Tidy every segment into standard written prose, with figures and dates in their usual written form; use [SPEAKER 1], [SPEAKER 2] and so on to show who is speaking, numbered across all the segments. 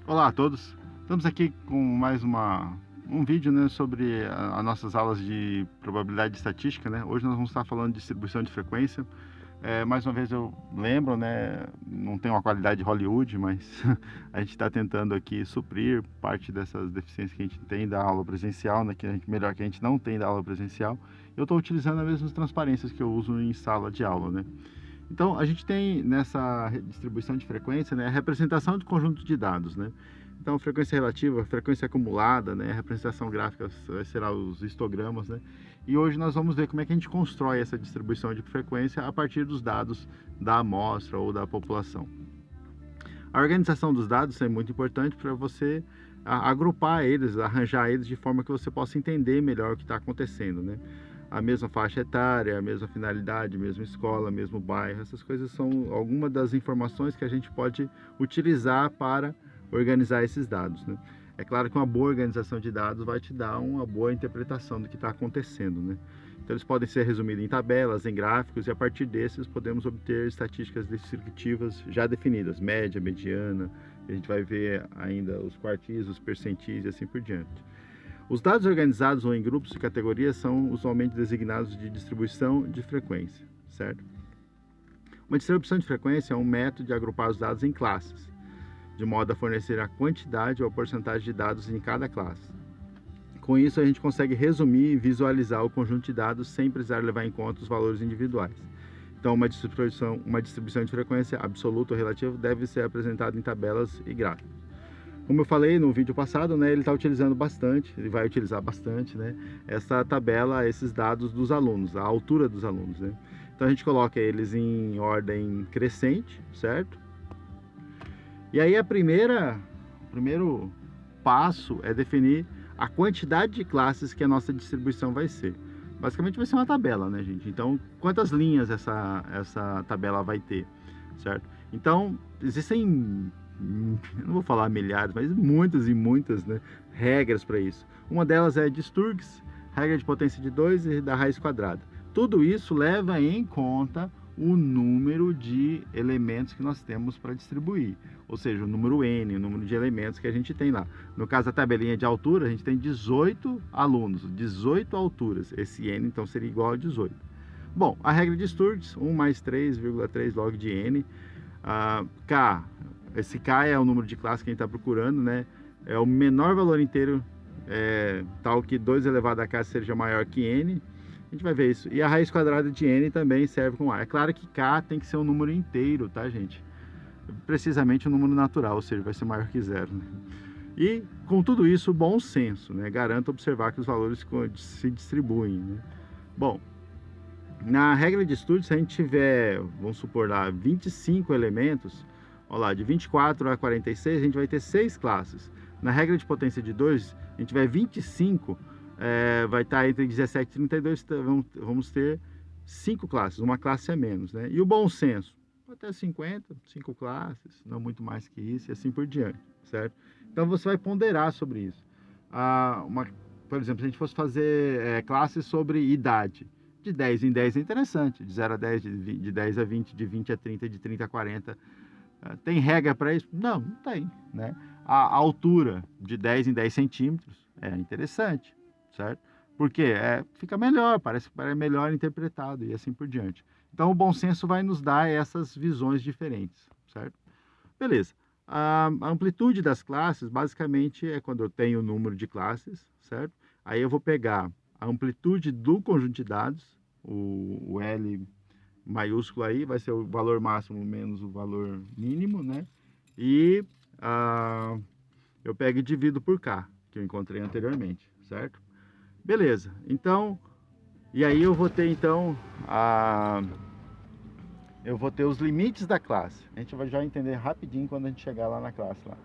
[SPEAKER 1] Olá a todos, estamos aqui com mais um vídeo, né, sobre as nossas aulas de probabilidade e estatística, né? Hoje nós vamos estar falando de distribuição de frequência. Mais uma vez eu lembro, né, não tem uma qualidade de Hollywood, mas a gente está tentando aqui suprir parte dessas deficiências que a gente tem da aula presencial, né, melhor que a gente não tem da aula presencial. Eu estou utilizando as mesmas transparências que eu uso em sala de aula, né? Então, a gente tem nessa distribuição de frequência, né, a representação de conjunto de dados, né? Então, frequência relativa, frequência acumulada, né, a representação gráfica será os histogramas, né? E hoje nós vamos ver como é que a gente constrói essa distribuição de frequência a partir dos dados da amostra ou da população. A organização dos dados é muito importante para você agrupar eles, arranjar eles de forma que você possa entender melhor o que está acontecendo, né? A mesma faixa etária, a mesma finalidade, a mesma escola, mesmo bairro, essas coisas são algumas das informações que a gente pode utilizar para organizar esses dados, né? É claro que uma boa organização de dados vai te dar uma boa interpretação do que está acontecendo, né? Então eles podem ser resumidos em tabelas, em gráficos, e a partir desses podemos obter estatísticas descritivas já definidas, média, mediana, a gente vai ver ainda os quartis, os percentis e assim por diante. Os dados organizados ou em grupos de categorias são usualmente designados de distribuição de frequência, certo? Uma distribuição de frequência é um método de agrupar os dados em classes, de modo a fornecer a quantidade ou a porcentagem de dados em cada classe. Com isso, a gente consegue resumir e visualizar o conjunto de dados sem precisar levar em conta os valores individuais. Então, uma distribuição de frequência absoluta ou relativa deve ser apresentada em tabelas e gráficos. Como eu falei no vídeo passado, né, ele está utilizando bastante, ele vai utilizar bastante, né, essa tabela, esses dados dos alunos, a altura dos alunos, né? Então a gente coloca eles em ordem crescente, certo? E aí o primeiro passo é definir a quantidade de classes que a nossa distribuição vai ser. Basicamente vai ser uma tabela, né, gente? Então, quantas linhas essa tabela vai ter, certo? Então, existem, eu não vou falar milhares, mas muitas e muitas, né, regras para isso. Uma delas é de Sturges, regra de potência de 2 e da raiz quadrada. Tudo isso leva em conta o número de elementos que nós temos para distribuir, ou seja, o número N, o número de elementos que a gente tem lá. No caso da tabelinha de altura, a gente tem 18 alunos, 18 alturas, esse N então seria igual a 18. Bom, a regra de Sturges, 1 mais 3,3 log de N, K, esse K é o número de classe que a gente está procurando, né? É o menor valor inteiro, tal que 2 elevado a K seja maior que N. A gente vai ver isso. E a raiz quadrada de N também serve com A. É claro que K tem que ser um número inteiro, tá, gente? Precisamente um número natural, ou seja, vai ser maior que zero, né? E, com tudo isso, bom senso, né? Garanta observar que os valores se distribuem, né? Bom, na regra de estudo, se a gente tiver, vamos supor lá, 25 elementos, ó lá, de 24 a 46, a gente vai ter 6 classes. Na regra de potência de 2, a gente tiver 25, vai estar entre 17 e 32, vamos ter 5 classes, uma classe a menos, né? E o bom senso, até 50, 5 classes, não muito mais que isso, e assim por diante, certo? Então você vai ponderar sobre isso. Por exemplo, se a gente fosse fazer classes sobre idade, de 10 em 10 é interessante, de 0 a 10, de 10 a 20, de 20 a 30, de 30 a 40. Tem regra para isso? Não, não tem, né? A altura de 10 em 10 centímetros é interessante, certo? Porque fica melhor, parece que é melhor interpretado e assim por diante. Então o bom senso vai nos dar essas visões diferentes, certo? Beleza. A amplitude das classes, basicamente, é quando eu tenho o número de classes, certo? Aí eu vou pegar a amplitude do conjunto de dados, o L maiúsculo aí, vai ser o valor máximo menos o valor mínimo, né? E eu pego e divido por K, que eu encontrei anteriormente, certo? Beleza, então, e aí eu vou ter então eu vou ter os limites da classe. A gente vai já entender rapidinho quando a gente chegar lá na classe lá.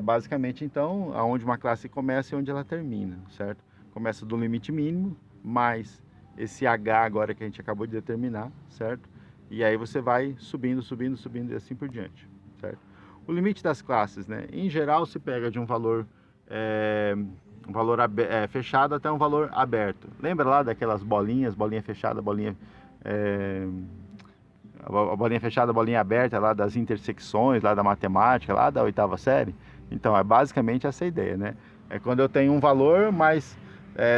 [SPEAKER 1] Basicamente então, aonde uma classe começa e onde ela termina, certo? Começa do limite mínimo, mais esse H agora que a gente acabou de determinar, certo? E aí você vai subindo, subindo, subindo e assim por diante, certo? O limite das classes, né? Em geral se pega de um valor fechado até um valor aberto. Lembra lá daquelas bolinhas, bolinha fechada, bolinha a bolinha fechada, a bolinha aberta lá das intersecções, lá da matemática, lá da 8ª série? Então, é basicamente essa a ideia, né? É quando eu tenho um valor, mas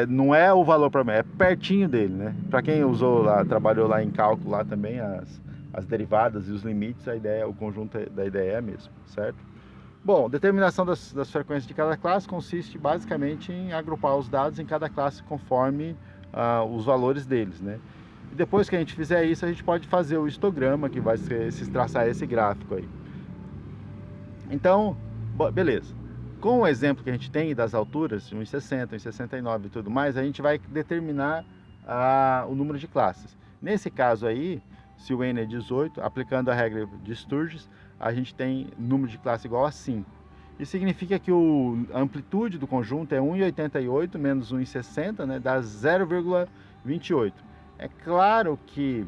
[SPEAKER 1] não é o valor para mim, é pertinho dele, né? Para quem usou lá, trabalhou lá em cálculo lá também, as derivadas e os limites, a ideia, o conjunto da ideia é a mesma, certo? Bom, determinação das frequências de cada classe consiste basicamente em agrupar os dados em cada classe conforme os valores deles, né? E depois que a gente fizer isso, a gente pode fazer o histograma, que vai traçar esse gráfico aí. Então, beleza. Com o exemplo que a gente tem das alturas, 1,60, 1,69 e tudo mais, a gente vai determinar o número de classes. Nesse caso aí, se o n é 18, aplicando a regra de Sturges, a gente tem número de classe igual a 5. Isso significa que a amplitude do conjunto é 1,88 menos 1,60, né, dá 0,28. É claro que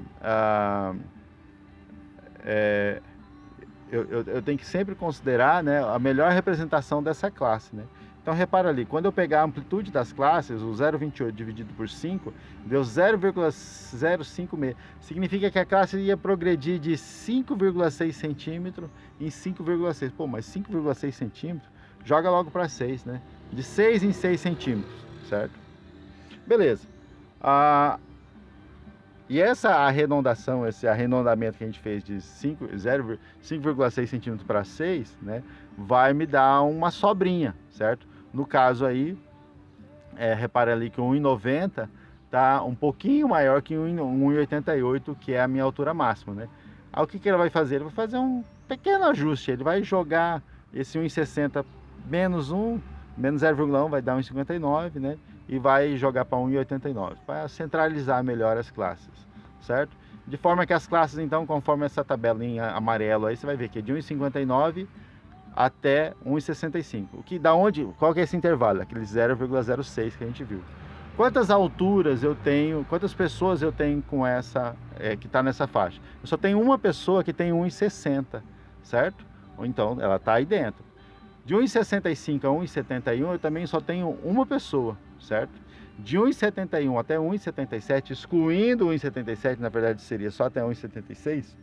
[SPEAKER 1] eu tenho que sempre considerar, né, a melhor representação dessa classe, né? Então repara ali, quando eu pegar a amplitude das classes, o 0,28 dividido por 5, deu 0,056. Significa que a classe ia progredir de 5,6 centímetros em 5,6. Pô, mas 5,6 centímetros, joga logo para 6, né? De 6 em 6 centímetros, certo? Beleza. E essa arredondação, esse arredondamento que a gente fez de 5,6 centímetros para 6, né, vai me dar uma sobrinha, certo? No caso aí, repara ali que o 1,90 está um pouquinho maior que o 1,88, que é a minha altura máxima, né? Aí o que ele vai fazer? Ele vai fazer um pequeno ajuste, ele vai jogar esse 1,60 menos 1, menos 0,1 vai dar 1,59, né? E vai jogar para 1,89, para centralizar melhor as classes, certo? De forma que as classes, então, conforme essa tabela em amarelo aí, você vai ver que é de 1,59 até 1,65. O que dá onde? Qual que é esse intervalo? Aquele 0,06 que a gente viu. Quantas alturas eu tenho, quantas pessoas eu tenho com essa, que está nessa faixa? Eu só tenho uma pessoa que tem 1,60, certo? Ou então, ela está aí dentro. De 1,65 a 1,71 eu também só tenho uma pessoa, certo? De 1,71 até 1,77, excluindo 1,77, na verdade seria só até 1,76.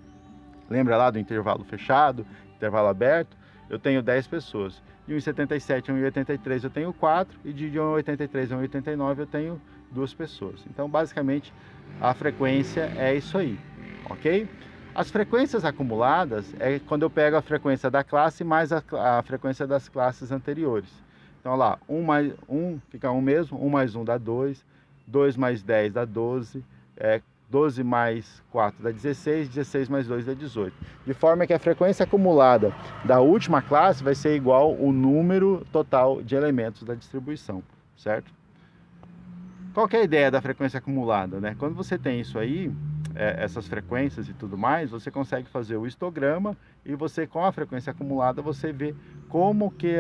[SPEAKER 1] Lembra lá do intervalo fechado, intervalo aberto? Eu tenho 10 pessoas. De 1,77 a 1,83 eu tenho 4 e de 1,83 a 1,89 eu tenho 2 pessoas. Então, basicamente, a frequência é isso aí, ok? As frequências acumuladas é quando eu pego a frequência da classe mais a frequência das classes anteriores. Então, lá, 1 mais 1 fica 1 mesmo, 1 mais 1 dá 2, 2 mais 10 dá 12, 12 mais 4 dá 16, 16 mais 2 dá 18. De forma que a frequência acumulada da última classe vai ser igual ao número total de elementos da distribuição, certo? Qual que é a ideia da frequência acumulada, né? Quando você tem isso aí, essas frequências e tudo mais, você consegue fazer o histograma e você, com a frequência acumulada, você vê como que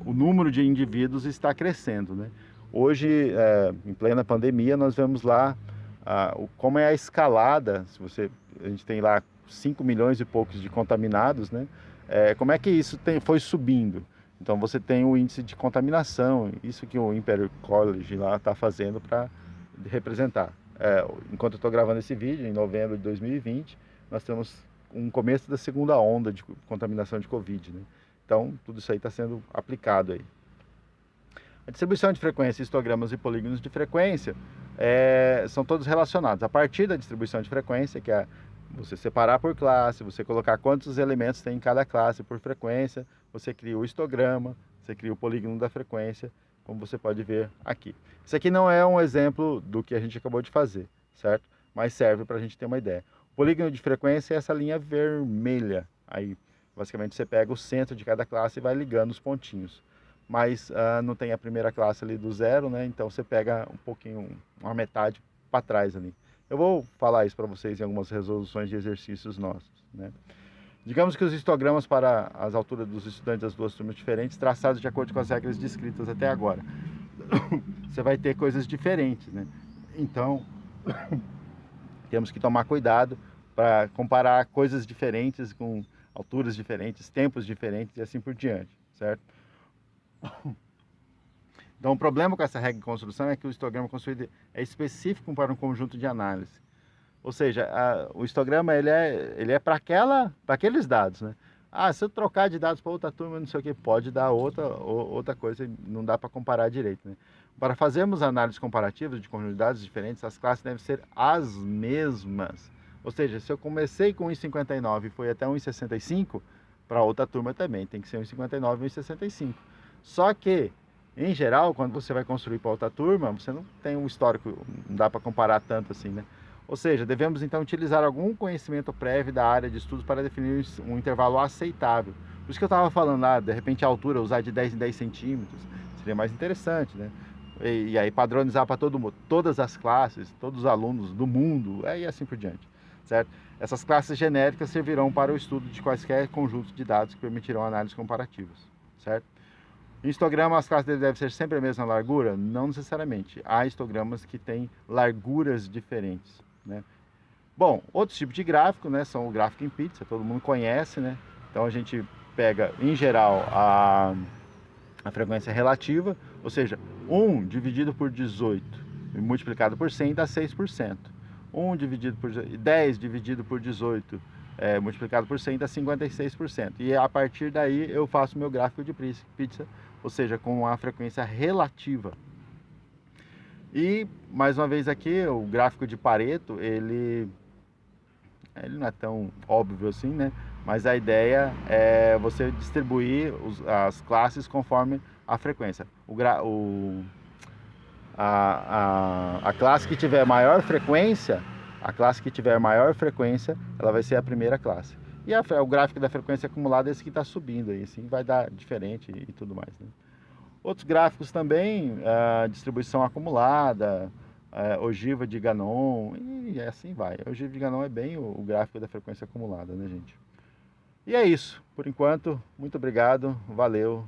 [SPEAKER 1] o número de indivíduos está crescendo, né? Hoje, em plena pandemia, nós vemos lá como é a escalada. A gente tem lá 5 milhões e poucos de contaminados, né? Como é que isso foi subindo? Então você tem o índice de contaminação, isso que o Imperial College lá está fazendo para representar. Enquanto eu estou gravando esse vídeo, em novembro de 2020, nós temos um começo da segunda onda de contaminação de Covid, né? Então tudo isso aí está sendo aplicado aí. A distribuição de frequência, histogramas e polígonos de frequência são todos relacionados. A partir da distribuição de frequência, que é você separar por classe, você colocar quantos elementos tem em cada classe por frequência, você cria o histograma, você cria o polígono da frequência, como você pode ver aqui. Isso aqui não é um exemplo do que a gente acabou de fazer, certo? Mas serve para a gente ter uma ideia. O polígono de frequência é essa linha vermelha. Aí, basicamente, você pega o centro de cada classe e vai ligando os pontinhos. Mas não tem a primeira classe ali do zero, né? Então você pega um pouquinho, uma metade para trás ali. Eu vou falar isso para vocês em algumas resoluções de exercícios nossos, né? Digamos que os histogramas para as alturas dos estudantes das duas turmas diferentes, traçados de acordo com as regras descritas até agora. Você vai ter coisas diferentes, né? Então, temos que tomar cuidado para comparar coisas diferentes com alturas diferentes, tempos diferentes e assim por diante, certo? Então, o problema com essa regra de construção é que o histograma construído é específico para um conjunto de análise. Ou seja, o histograma ele é para aqueles dados, né? Ah, se eu trocar de dados para outra turma, não sei o que, pode dar outra coisa, não dá para comparar direito, né? Para fazermos análises comparativas de conjunto de dados diferentes, as classes devem ser as mesmas. Ou seja, se eu comecei com 1,59 e foi até 1,65, para outra turma também tem que ser 1,59 e 1,65. Só que, em geral, quando você vai construir para outra turma, você não tem um histórico, não dá para comparar tanto assim, né? Ou seja, devemos então utilizar algum conhecimento prévio da área de estudos para definir um intervalo aceitável. Por isso que eu estava falando lá, de repente a altura, usar de 10 em 10 centímetros, seria mais interessante, né? E aí padronizar para todo mundo, todas as classes, todos os alunos do mundo, e assim por diante, certo? Essas classes genéricas servirão para o estudo de quaisquer conjuntos de dados que permitirão análises comparativas, certo? Em histograma, as classes devem ser sempre a mesma largura? Não necessariamente. Há histogramas que têm larguras diferentes, né? Bom, outros tipos de gráfico, né, são o gráfico em pizza, todo mundo conhece, né? Então a gente pega, em geral, a frequência relativa, ou seja, 1 dividido por 18 e multiplicado por 100 dá 6%. 1 dividido por 10 dividido por 18 multiplicado por 100 dá 56%. E a partir daí eu faço meu gráfico de pizza, ou seja, com a frequência relativa. E, mais uma vez aqui, o gráfico de Pareto, ele não é tão óbvio assim, né? Mas a ideia é você distribuir as classes conforme a frequência. A classe que tiver maior frequência, ela vai ser a primeira classe. E o gráfico da frequência acumulada é esse que está subindo aí, assim, vai dar diferente e tudo mais, né? Outros gráficos também, a distribuição acumulada, ogiva de Gannon, e assim vai. A ogiva de Gannon é bem o gráfico da frequência acumulada, né, gente? E é isso. Por enquanto, muito obrigado, valeu.